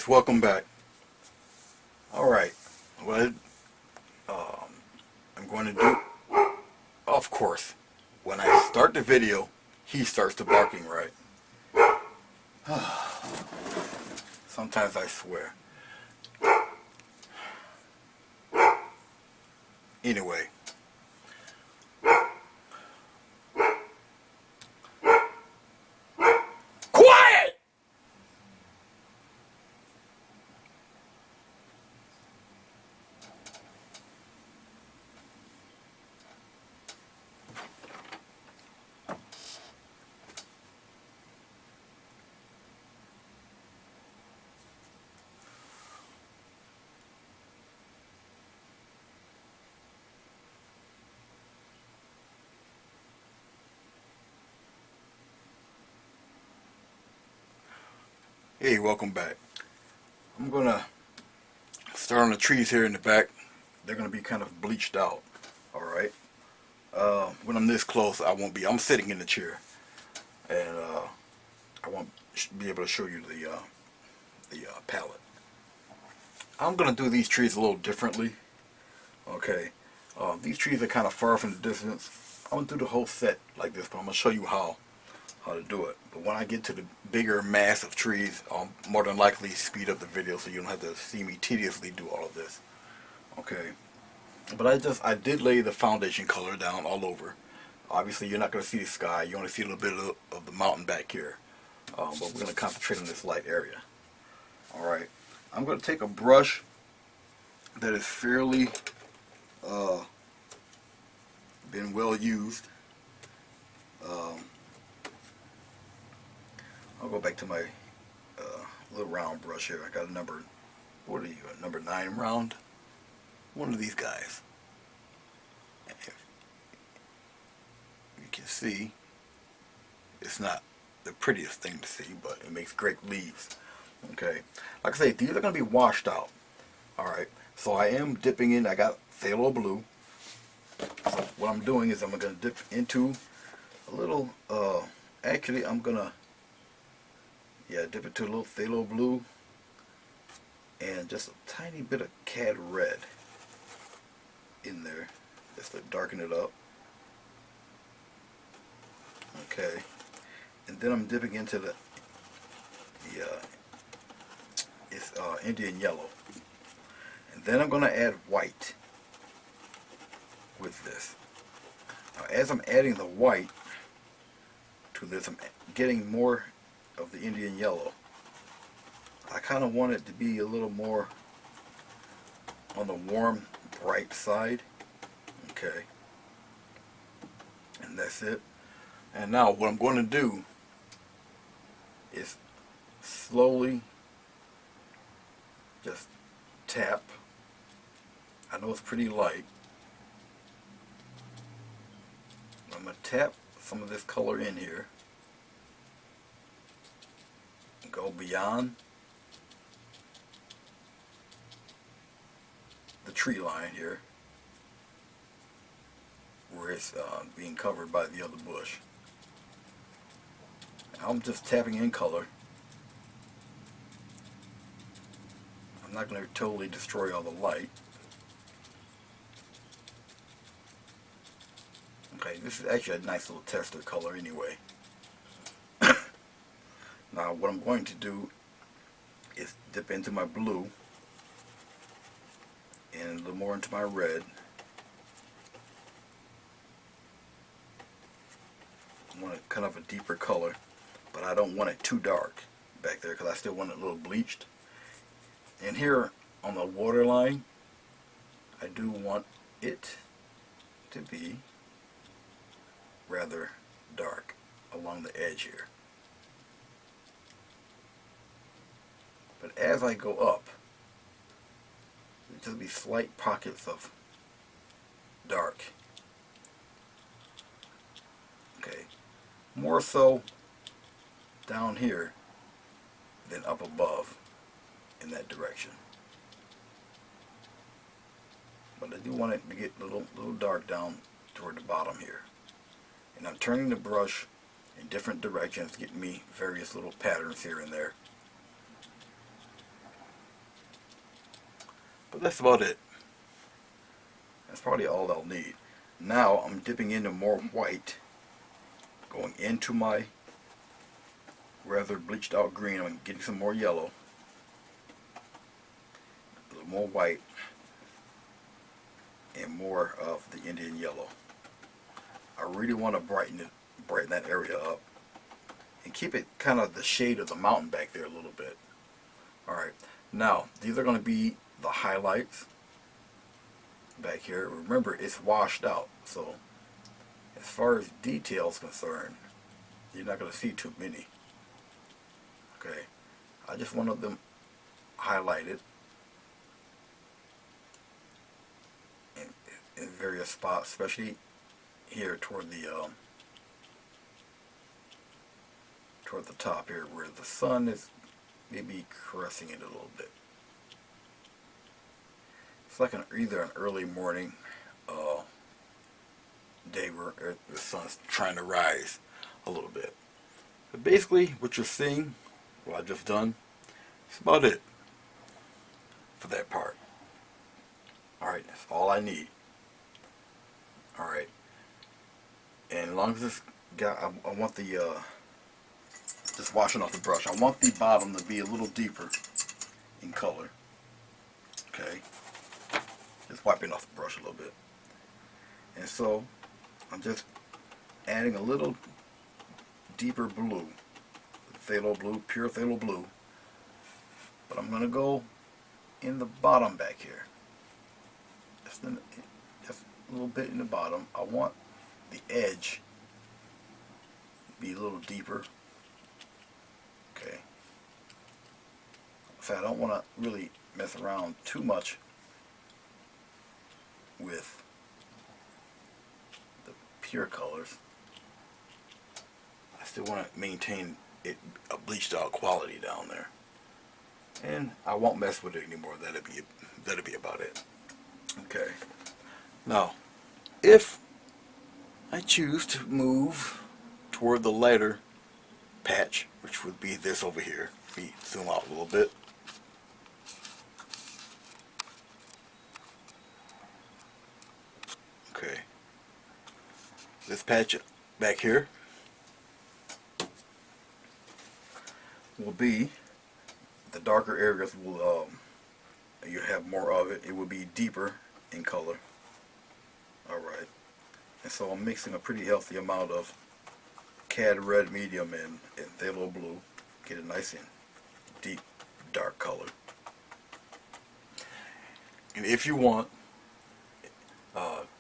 guys, welcome back. Alright, what I'm going to do, of course, when I start the video, he starts to barking, right? Sometimes I swear. Anyway, quiet! Hey, welcome back. I'm going to start on the trees here in the back. They're going to be kind of bleached out, alright? When I'm this close, I won't be. I'm sitting in the chair, and I won't be able to show you the palette. I'm going to do these trees a little differently. Okay, these trees are kind of far from the distance. I'm going to do the whole set like this, but I'm going to show you how to do it. But when I get to the bigger mass of trees, I'll more than likely speed up the video so you don't have to see me tediously do all of this. Okay, but I did lay the foundation color down all over. Obviously you're not going to see the sky, you only see a little bit of the mountain back here. But we're going to concentrate on this light area. Alright, I'm going to take a brush that is fairly been well used. I'll go back to my little round brush here. I got a number, what are you, a number 9 round? One of these guys. You can see it's not the prettiest thing to see, but it makes great leaves. Okay, like I say, these are going to be washed out. Alright, so I am dipping in. I got phthalo blue. So what I'm doing is I'm going to dip into a little, actually I'm going to, dip into a little phthalo blue and just a tiny bit of cad red in there, just to darken it up. Okay, and then I'm dipping into the Indian yellow, and then I'm going to add white with this. Now, as I'm adding the white to this, I'm getting more of the Indian yellow. I kind of want it to be a little more on the warm, bright side. Okay, and that's it. And now what I'm going to do is slowly just tap. I know it's pretty light. I'm going to tap some of this color in here. Go beyond the tree line here, where it's being covered by the other bush. I'm just tapping in color. I'm not going to totally destroy all the light. Okay, this is actually a nice little tester color anyway. Now what I'm going to do is dip into my blue and a little more into my red. I want it kind of a deeper color, but I don't want it too dark back there because I still want it a little bleached. And here on the water line, I do want it to be rather dark along the edge here. But as I go up, there'll just be slight pockets of dark. Okay, more so down here than up above in that direction. But I do want it to get a little dark down toward the bottom here. And I'm turning the brush in different directions, getting me various little patterns here and there. But that's about it. That's probably all I'll need. Now I'm dipping into more white, going into my rather bleached out green. I'm getting some more yellow, a little more white, and more of the Indian yellow. I really want to brighten that area up, and keep it kind of the shade of the mountain back there a little bit. Alright, now these are going to be the highlights back here. Remember, it's washed out, so as far as details concerned, you're not going to see too many. Okay, I just wanted them highlighted in various spots, especially here toward the top here, where the sun is maybe caressing it a little bit. It's like either an early morning day where the sun's trying to rise a little bit. But basically, what you're seeing, what I've just done, that's about it for that part. Alright, that's all I need. Alright, and as long as this guy, I want the just washing off the brush, I want the bottom to be a little deeper in color. Okay, just wiping off the brush a little bit. And so I'm just adding a little deeper blue, phthalo blue, pure phthalo blue. But I'm going to go in the bottom back here. Just a little bit in the bottom. I want the edge to be a little deeper. Okay. So I don't want to really mess around too much with the pure colors. I still want to maintain a bleached out quality down there, and I won't mess with it anymore. That'll be about it. Okay. Now, if I choose to move toward the lighter patch, which would be this over here, let me zoom out a little bit. Okay. This patch back here will be the darker areas. Will you have more of it? It will be deeper in color. All right, and so I'm mixing a pretty healthy amount of cad red medium and phthalo blue. Get a nice and deep dark color. And if you want,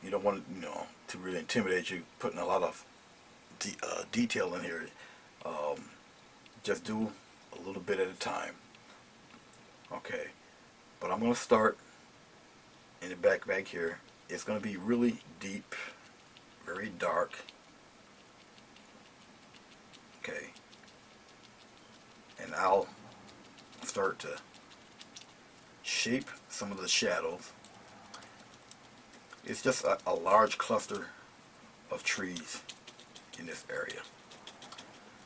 you don't want to really intimidate you, putting a lot of detail in here. Just do a little bit at a time. Okay, but I'm going to start in the back here. It's going to be really deep, very dark. Okay, and I'll start to shape some of the shadows. It's just a large cluster of trees in this area.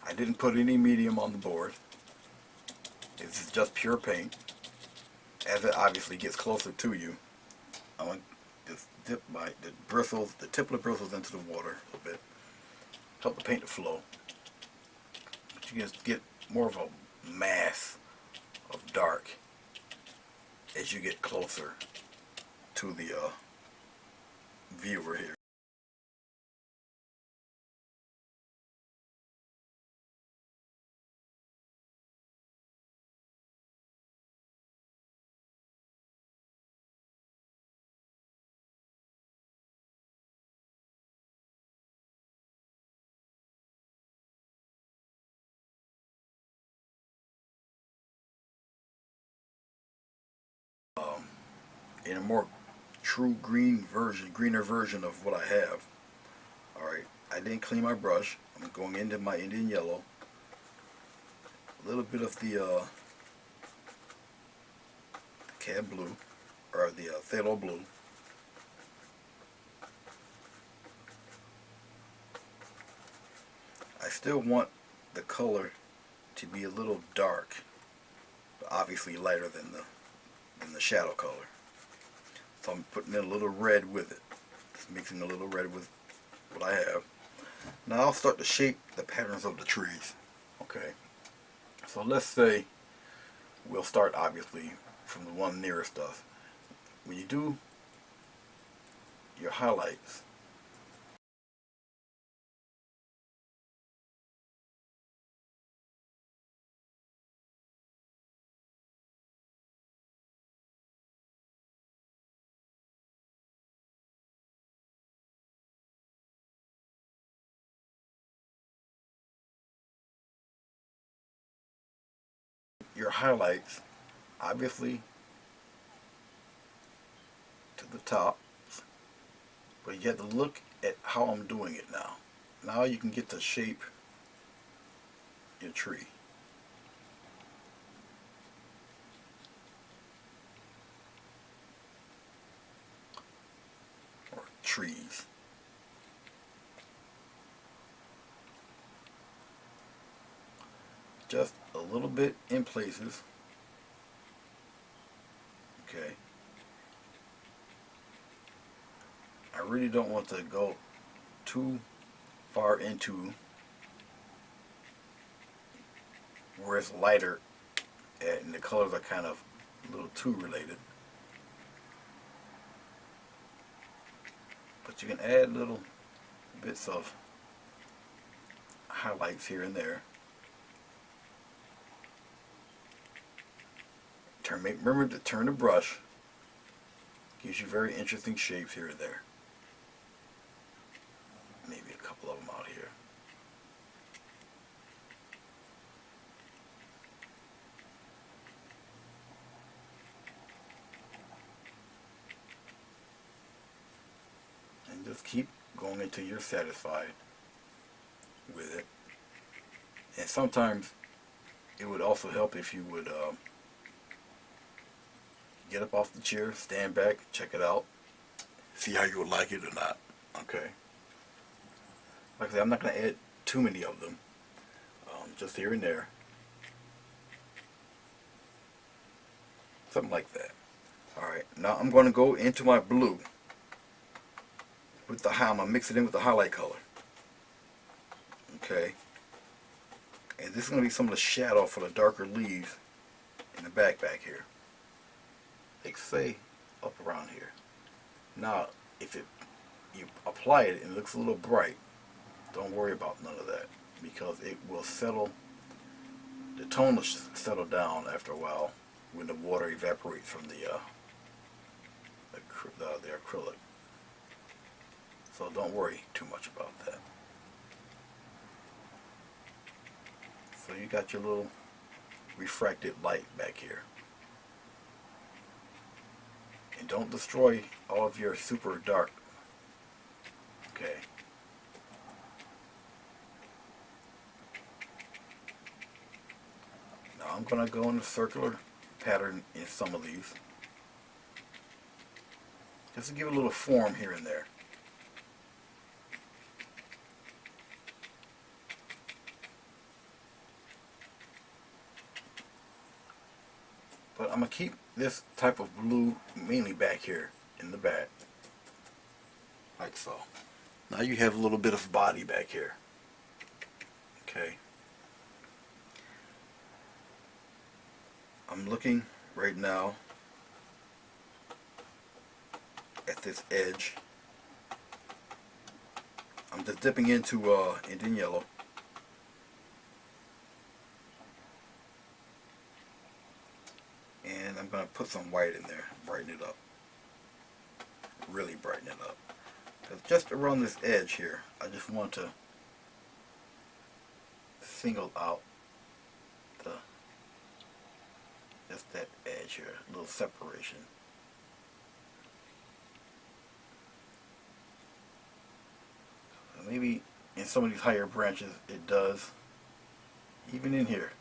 I didn't put any medium on the board. This is just pure paint. As it obviously gets closer to you, I'm going to just dip the tip of the bristles into the water a little bit. Help the paint to flow. But you just get more of a mass of dark as you get closer to the viewer here. In a more true greener version of what I have. Alright, I didn't clean my brush. I'm going into my Indian yellow. A little bit of the cad blue, or the phthalo blue. I still want the color to be a little dark, but obviously lighter than the shadow color. So I'm putting in a little red with it. Just mixing a little red with what I have. Now I'll start to shape the patterns of the trees. Okay. So let's say we'll start obviously from the one nearest us. When you do your highlights, obviously to the top, but you have to look at how I'm doing it now. Now you can get to shape your tree. Or trees. Just a little bit in places. Okay. I really don't want to go too far into where it's lighter and the colors are kind of a little too related. But you can add little bits of highlights here and there. Remember to turn the brush. Gives you very interesting shapes here and there. Maybe a couple of them out here. And just keep going until you're satisfied with it. And sometimes it would also help if you would get up off the chair, stand back, check it out, see how you would like it or not. Okay. Like I said, I'm not going to add too many of them, just here and there. Something like that. Alright, now I'm going to go into my blue with the I'm going to mix it in with the highlight color. Okay. And this is going to be some of the shadow for the darker leaves in the back here. Like say up around here. Now, if you apply it and it looks a little bright, don't worry about none of that, because it will settle, the tone will settle down after a while when the water evaporates from the acrylic. So don't worry too much about that. So you got your little refracted light back here. And don't destroy all of your super dark. Okay. Now I'm going to go in a circular pattern in some of these. Just to give it a little form here and there. But I'm going to keep this type of blue mainly back here in the back. Like so. Now you have a little bit of body back here. Okay. I'm looking right now at this edge. I'm just dipping into Indian yellow. And I'm going to put some white in there, brighten it up. Really brighten it up. Because just around this edge here, I just want to single out just that edge here, a little separation. Maybe in some of these higher branches it does. Even in here,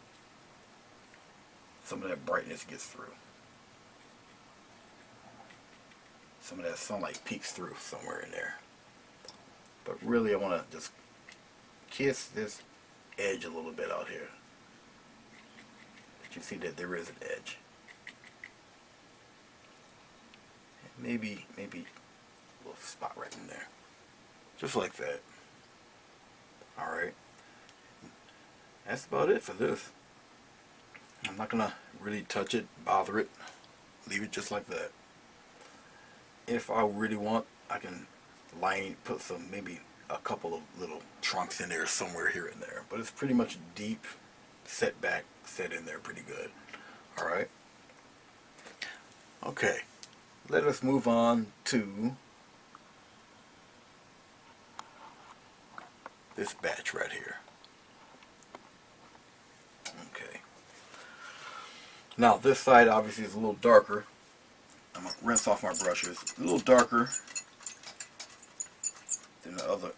some of that brightness gets through. Some of that sunlight peeks through somewhere in there. But really I want to just kiss this edge a little bit out here. But you see that there is an edge. And maybe a little spot right in there. Just like that. Alright. That's about it for this. I'm not going to really touch it, bother it. Leave it just like that. If I really want, I can put some, maybe a couple of little trunks in there somewhere here and there. But it's pretty much deep, set in there pretty good. Alright. Okay. Let us move on to this batch right here. Okay. Now this side obviously is a little darker. I'm going to rinse off my brushes. A little darker than the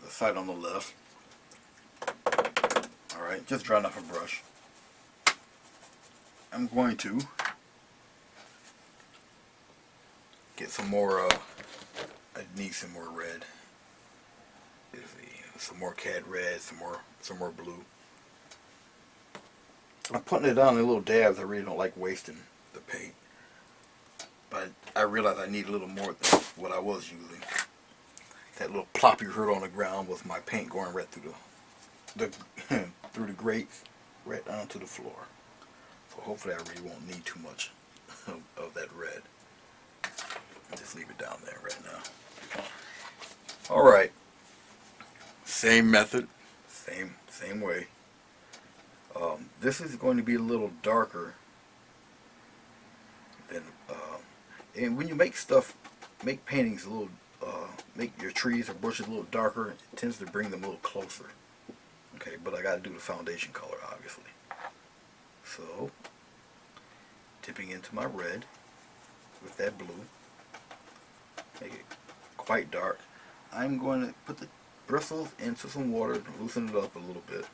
side on the left. Alright, just drying off a brush. I'm going to get some more, I need some more red. Some more cad red, some more blue. I'm putting it on in little dabs. I really don't like wasting the paint. But I realized I need a little more than what I was using. That little plop you heard on the ground was my paint going right through through the grates, right onto the floor. So hopefully I really won't need too much of that red. Just leave it down there right now. Alright. Same method, same way. This is going to be a little darker than, and when you make paintings a little, make your trees or bushes a little darker, it tends to bring them a little closer. Okay, but I got to do the foundation color, obviously. So, dipping into my red with that blue, make it quite dark. I'm going to put the bristles into some water to loosen it up a little bit.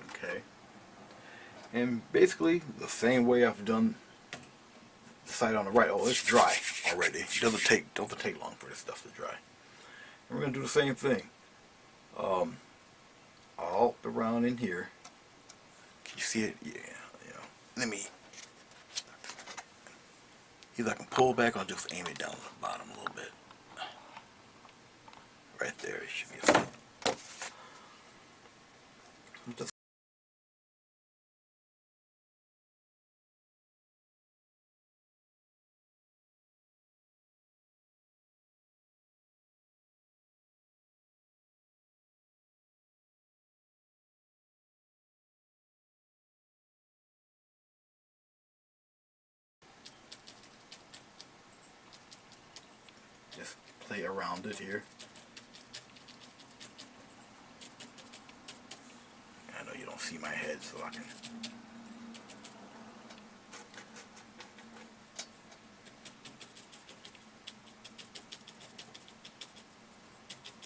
Okay. And basically the same way I've done the side on the right. Oh, it's dry already. It doesn't take long for this stuff to dry. And we're going to do the same thing. All around in here. Can you see it? Yeah. Let me, either I can pull back or just aim it down to the bottom a little bit. Right there, it should be a spot. Just play around it here. I know you don't see my head, so I can.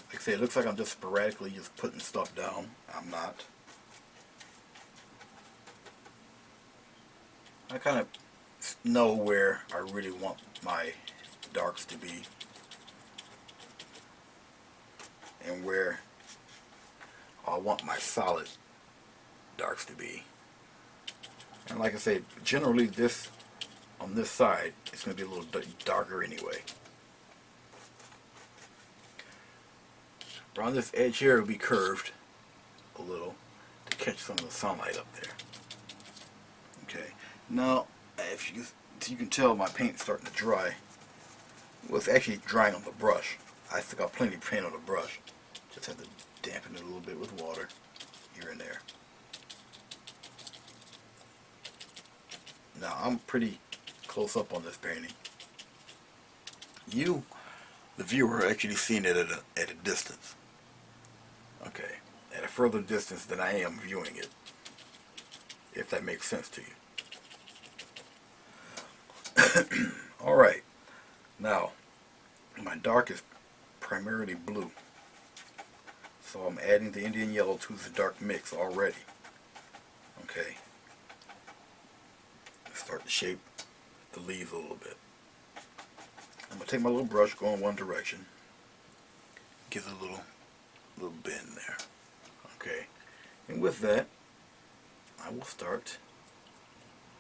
Like I say, it looks like I'm just sporadically just putting stuff down. I'm not. I kind of know where I really want my darks to be and where I want my solid darks to be. And like I said, generally this on this side it's going to be a little darker anyway. Around this edge here it will be curved a little to catch some of the sunlight up there. Okay, now if you can tell my paint's starting to dry. Well, it's actually drying on the brush. I still got plenty of paint on the brush. Just have to dampen it a little bit with water here and there. Now I'm pretty close up on this painting. You, the viewer, are actually seeing it at a distance. Okay, at a further distance than I am viewing it, if that makes sense to you. Alright, now my dark is primarily blue, so I'm adding the Indian yellow to the dark mix already. Okay, start to shape the leaves a little bit. I'm going to take my little brush, go in one direction, give it a little bend there. Okay, and with that I will start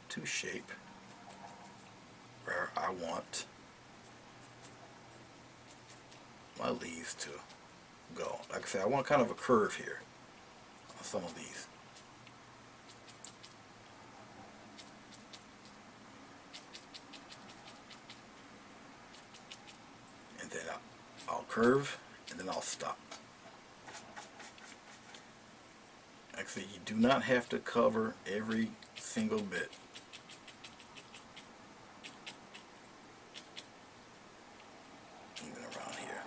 to shape where I I want my leaves to go. Like I said, I want kind of a curve here on some of these. And then I'll curve, and then I'll stop. Like I said, you do not have to cover every single bit. Even around here.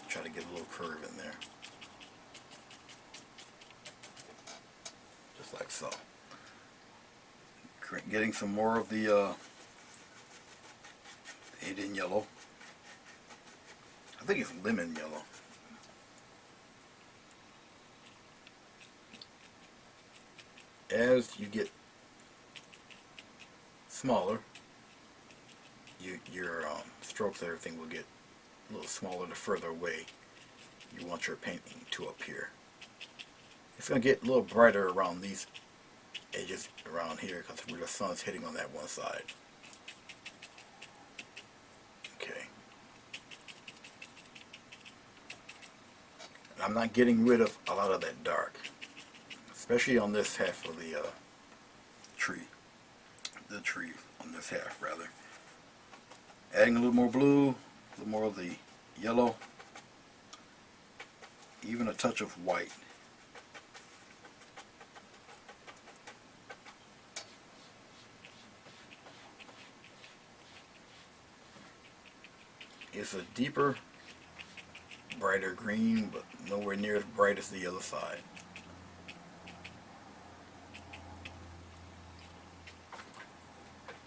Try to get a little curve in there. Just like so. Getting some more of the Indian yellow. I think it's lemon yellow. As you get smaller, your strokes and everything will get a little smaller the further away you want your painting to appear. It's going to get a little brighter around these edges around here because where the sun's hitting on that one side. Okay. And I'm not getting rid of a lot of that dark, especially on this half of the tree. The tree on this half, rather. Adding a little more blue, a little more of the yellow, even a touch of white. It's a deeper, brighter green, but nowhere near as bright as the other side.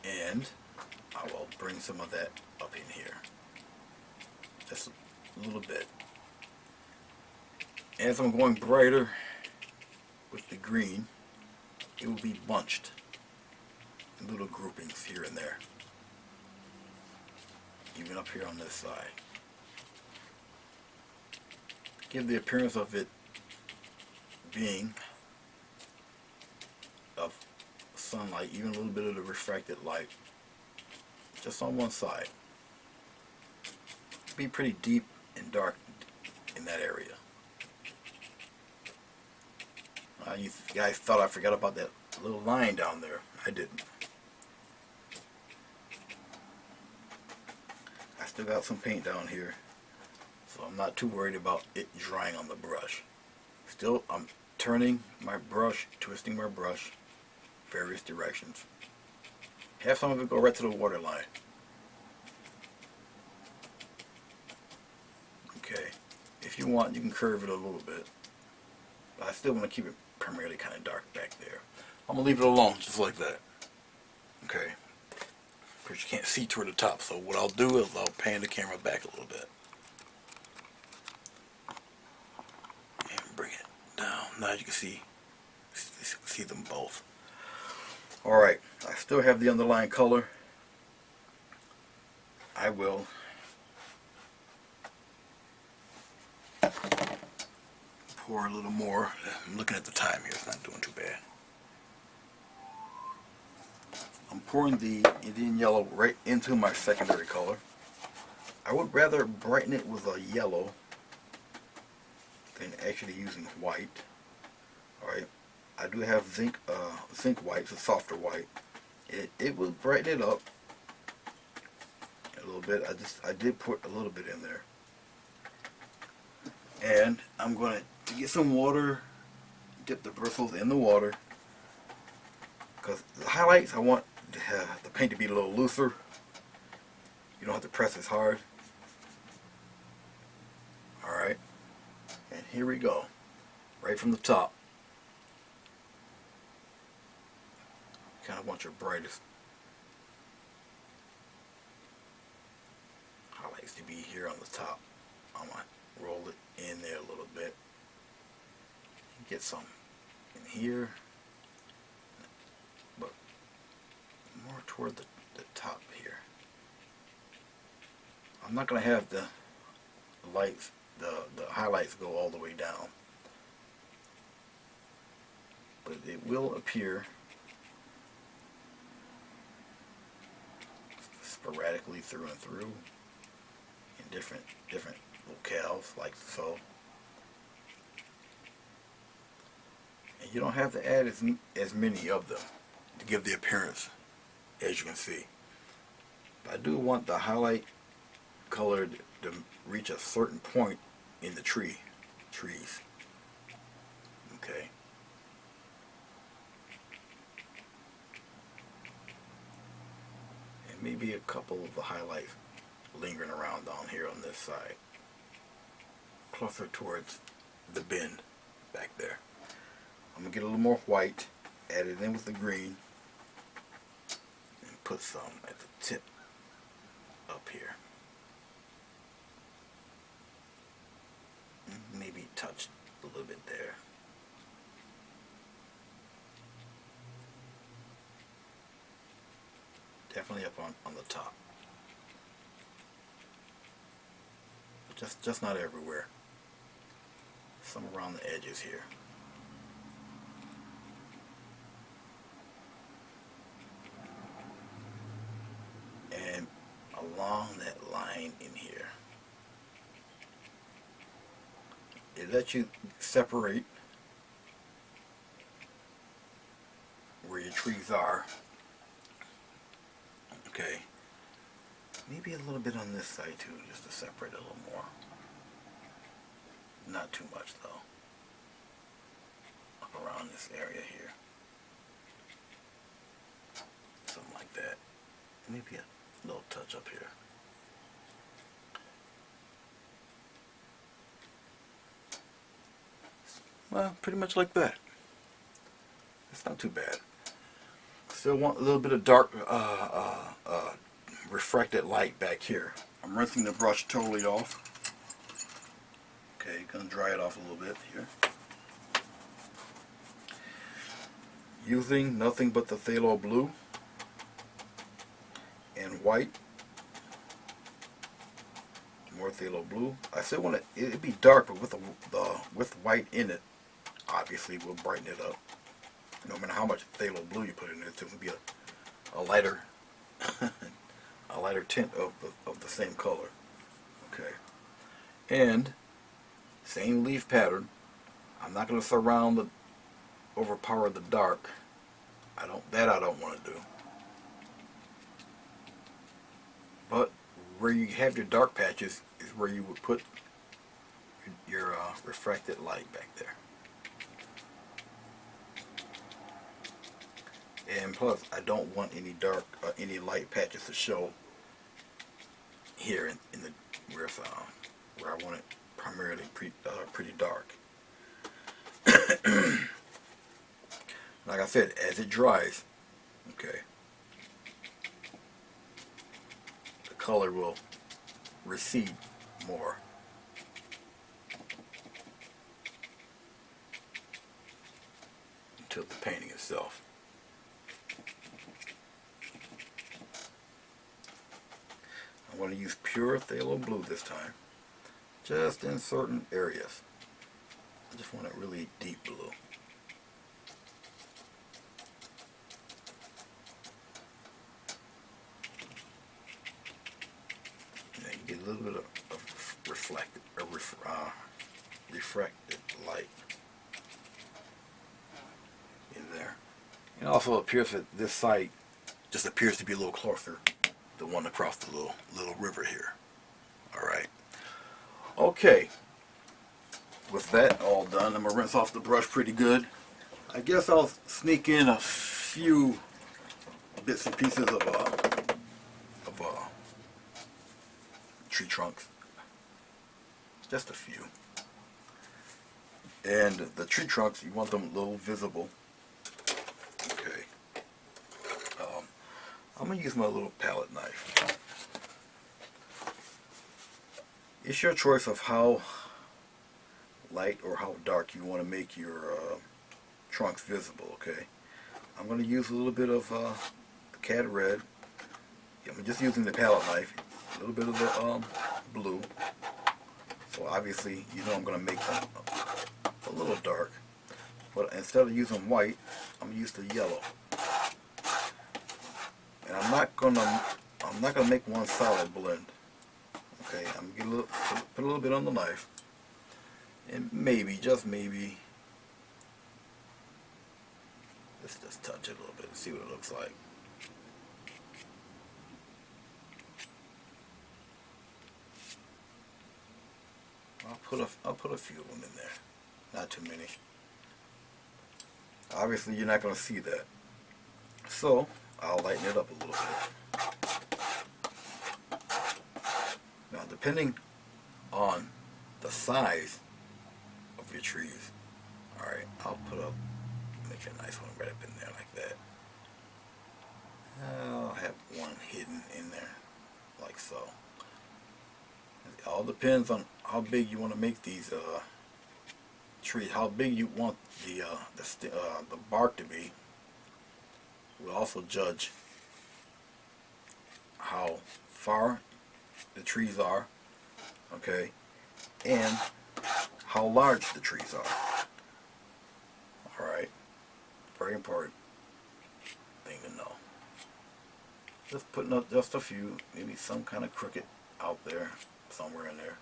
And I will bring some of that up in here. Just a little bit. As I'm going brighter with the green, it will be bunched in little groupings here and there. Even up here on this side. Give the appearance of it being of sunlight, even a little bit of the refracted light, just on one side. Be pretty deep and dark in that area. You guys thought I forgot about that little line down there. I didn't. I still got some paint down here, so I'm not too worried about it drying on the brush. Still, I'm turning my brush, twisting my brush various directions. Have some of it go right to the water line. Okay, if you want, you can curve it a little bit, but I still want to keep it primarily kind of dark back there. I'm going to leave it alone just like that. Okay, because you can't see toward the top, so what I'll do is I'll pan the camera back a little bit and bring it down. Now you can see them both. Alright, I still have the underlying color. I will pour a little more. I'm looking at the time here, it's not doing too bad. I'm pouring the Indian yellow right into my secondary color. I would rather brighten it with a yellow than actually using white. Alright, I do have zinc white, it's a softer white. It will brighten it up a little bit. I did put a little bit in there. And I'm going to get some water, dip the bristles in the water, because the highlights I want the paint to be a little looser. You don't have to press as hard. Alright, and here we go, right from the top. You kind of want your brightest highlights to be here on the top. I'm going to roll it in there a little bit. Get some in here, but more toward the top here. I'm not going to have the lights, the highlights go all the way down, but it will appear sporadically through and through in different locales, like so. And you don't have to add as many of them to give the appearance, as you can see. But I do want the highlight color to reach a certain point in the trees. Okay. And maybe a couple of the highlights lingering around down here on this side, closer towards the bend back there. I'm gonna get a little more white, add it in with the green, and put some at the tip up here. Maybe touch a little bit there. Definitely up on the top. But just not everywhere. Some around the edges here. And along that line in here. It lets you separate where your trees are. Okay. Maybe a little bit on this side too, just to separate a little more. Not too much though. Up around this area here. Something like that. Maybe a little touch up here. Well, pretty much like that. It's not too bad. Still want a little bit of dark, refracted light back here. I'm rinsing the brush totally off. Okay, gonna dry it off a little bit here. Using nothing but the phthalo blue and white. More phthalo blue. I still want it'd be dark, but with white in it, obviously will brighten it up. No matter how much phthalo blue you put in it, it's going to be a lighter a lighter tint of the same color. Okay. And same leaf pattern. I'm not going to surround overpower the dark. I don't want to do. But where you have your dark patches is where you would put your refracted light back there. And plus, I don't want any dark, any light patches to show here in the where I want it primarily pretty dark. Like I said, as it dries, okay, the color will recede more. Until the painting itself. I'm going to use pure phthalo blue this time, just in certain areas. I just want it really deep blue. And then you get a little bit of refracted light in there. And also it appears that this site just appears to be a little closer. The one across the little river here. Alright. Okay. With that all done, I'm going to rinse off the brush pretty good. I guess I'll sneak in a few bits and pieces of tree trunks. Just a few. And the tree trunks, you want them a little visible. Okay. I'm going to use my little palette knife. It's your choice of how light or how dark you want to make your trunks visible, okay? I'm going to use a little bit of cat red. I'm just using the palette knife. A little bit of the blue. So obviously, you know I'm going to make them a little dark. But instead of using white, I'm going to use the yellow. And I'm not going to I'm not gonna make one solid blend. Okay, I'm gonna get a little, put a little bit on the knife, and maybe, just maybe, let's just touch it a little bit and see what it looks like. I'll put a few of them in there, not too many. Obviously, you're not gonna see that, so I'll lighten it up a little bit. Now, depending on the size of your trees, alright, I'll make a nice one right up in there like that. I'll have one hidden in there, like so. It all depends on how big you want to make these trees, how big you want the bark to be. Will also judge how far the trees are, okay, and how large the trees are. Alright, very important thing to know. Just putting up just a few, maybe some kind of crooked out there, somewhere in there.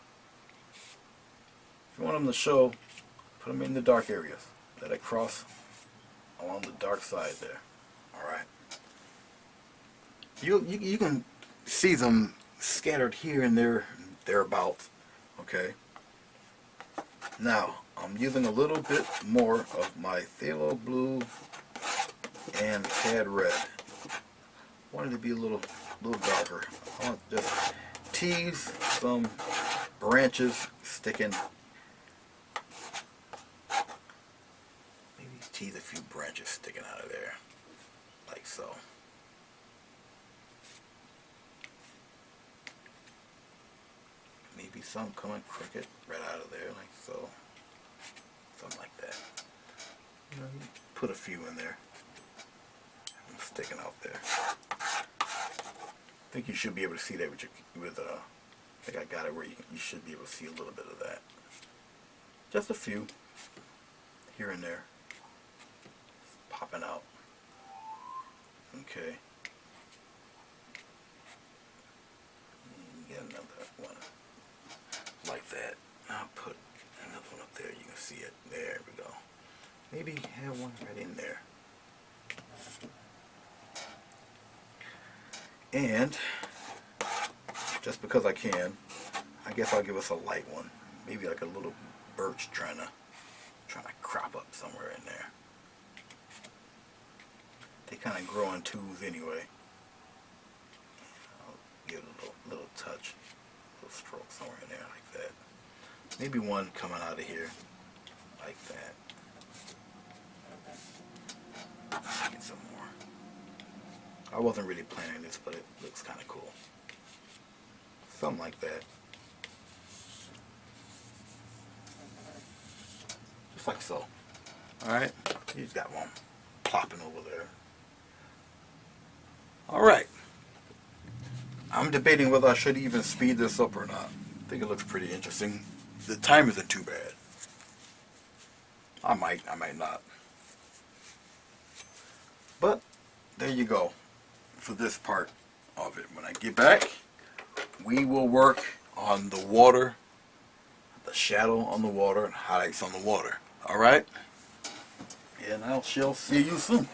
If you want them to show, put them in the dark areas. Let it cross along the dark side there. Alright. You can see them scattered here and there, thereabouts. Okay. Now, I'm using a little bit more of my phthalo blue and cad red. I want it to be a little darker. I want to just tease some branches sticking. Maybe tease a few branches sticking out of there, like so. Maybe some coming crooked right out of there, like so. Something like that. You know, you put a few in there. I'm sticking out there. I think you should be able to see that with I think I got it where you should be able to see a little bit of that. Just a few here and there. Popping out. Okay. Get another one like that. I'll put another one up there. You can see it. There we go. Maybe have one right in there. And just because I can, I guess I'll give us a light one. Maybe like a little birch trying to crop up somewhere in there. They kind of grow in twos anyway. I'll give it a little touch, a little stroke somewhere in there like that. Maybe one coming out of here like that. Get some more. I wasn't really planning this, but it looks kind of cool. Something like that. Just like so. Alright, he's got one plopping over there. Alright. I'm debating whether I should even speed this up or not. I think it looks pretty interesting. The time isn't too bad. I might not. But there you go for this part of it. When I get back, we will work on the water, the shadow on the water, and highlights on the water. Alright? And I shall see you soon.